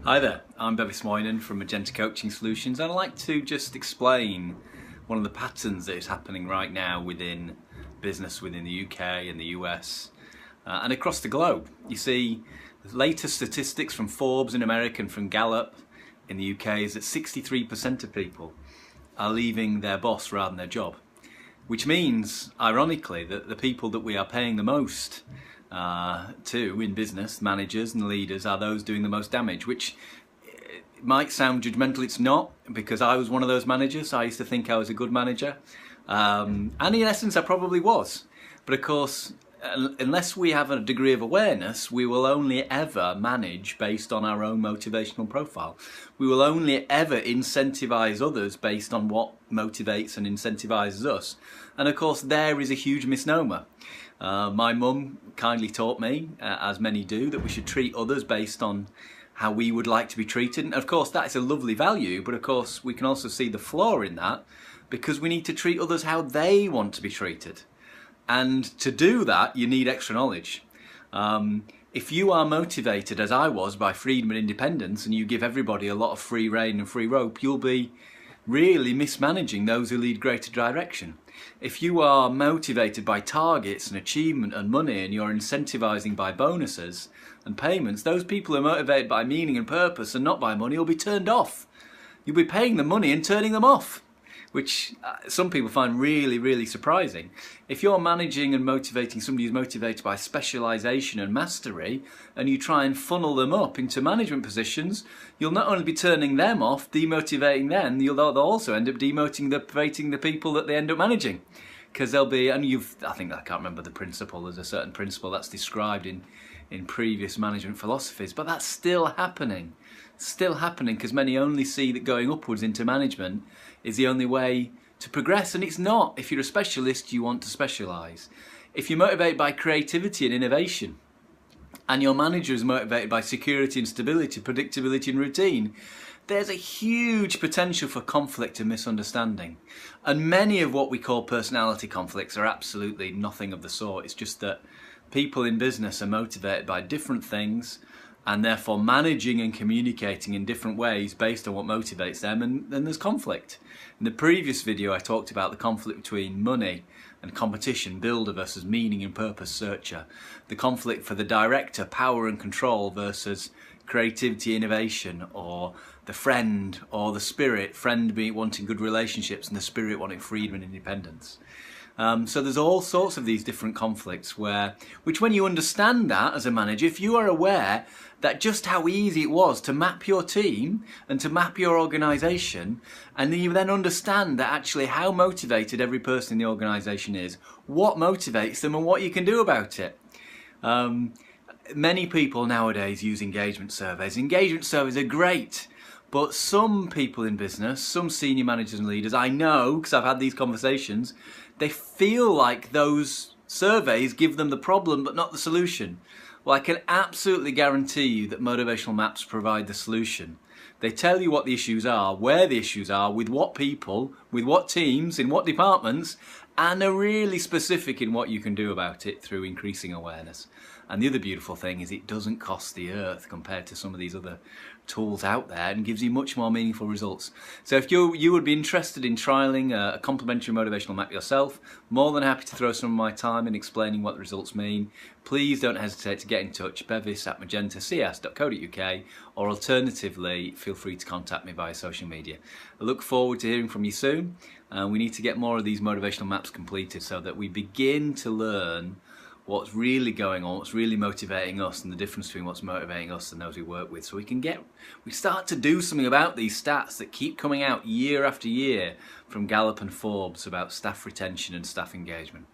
Hi there, I'm Bevis from Magenta Coaching Solutions, and I'd like to just explain one of the patterns that is happening right now within business within the UK and the US and across the globe. You see, the latest statistics from Forbes in America and from Gallup in the UK is that 63% of people are leaving their boss rather than their job, which means, ironically, that the people that we are paying the most to in business, managers and leaders, are those doing the most damage, which might sound judgmental. It's not, because I was one of those managers. I used to think I was a good manager, and in essence I probably was, but of course unless we have a degree of awareness, we will only ever manage based on our own motivational profile. We will only ever incentivize others based on what motivates and incentivizes us. And of course there is a huge misnomer. My mum kindly taught me, as many do, that we should treat others based on how we would like to be treated. And of course that is a lovely value, but of course we can also see the flaw in that, because we need to treat others how they want to be treated. And to do that, you need extra knowledge. If you are motivated, as I was, by freedom and independence, and you give everybody a lot of free rein and free rope, you'll be really mismanaging those who lead greater direction. If you are motivated by targets and achievement and money, and you're incentivizing by bonuses and payments, those people who are motivated by meaning and purpose and not by money will be turned off. You'll be paying them money and turning them off, which some people find really, really surprising. If you're managing and motivating somebody who's motivated by specialisation and mastery, and you try and funnel them up into management positions, you'll not only be turning them off, demotivating them, they'll also end up demotivating the people that they end up managing. Because they'll be, and I can't remember the principle, there's a certain principle that's described in previous management philosophies, but that's still happening. Still happening, because many only see that going upwards into management is the only way to progress, and it's not. If you're a specialist, you want to specialise. If you're motivated by creativity and innovation, and your manager is motivated by security and stability, predictability and routine, there's a huge potential for conflict and misunderstanding. And many of what we call personality conflicts are absolutely nothing of the sort. It's just that people in business are motivated by different things, and therefore managing and communicating in different ways based on what motivates them, and then there's conflict. In the previous video I talked about the conflict between money and competition, builder versus meaning and purpose searcher. The conflict for the director, power and control, versus creativity, innovation, or the friend or the spirit, friend being wanting good relationships and the spirit wanting freedom and independence. So there's all sorts of these different conflicts which when you understand that as a manager, if you are aware that just how easy it was to map your team and to map your organisation, and you then understand that actually how motivated every person in the organisation is, what motivates them and what you can do about it. Many people nowadays use engagement surveys. Engagement surveys are great. But some people in business, some senior managers and leaders, I know because I've had these conversations, they feel like those surveys give them the problem but not the solution. Well, I can absolutely guarantee you that motivational maps provide the solution. They tell you what the issues are, where the issues are, with what people, with what teams, in what departments, and are really specific in what you can do about it through increasing awareness. And the other beautiful thing is it doesn't cost the earth compared to some of these other tools out there, and gives you much more meaningful results. So if you would be interested in trialling a complimentary motivational map yourself, more than happy to throw some of my time in explaining what the results mean. Please don't hesitate to get in touch, bevis@magentacs.co.uk, or alternatively feel free to contact me via social media. I look forward to hearing from you soon. We need to get more of these motivational maps completed so that we begin to learn what's really going on, what's really motivating us, and the difference between what's motivating us and those we work with, so we start to do something about these stats that keep coming out year after year from Gallup and Forbes about staff retention and staff engagement.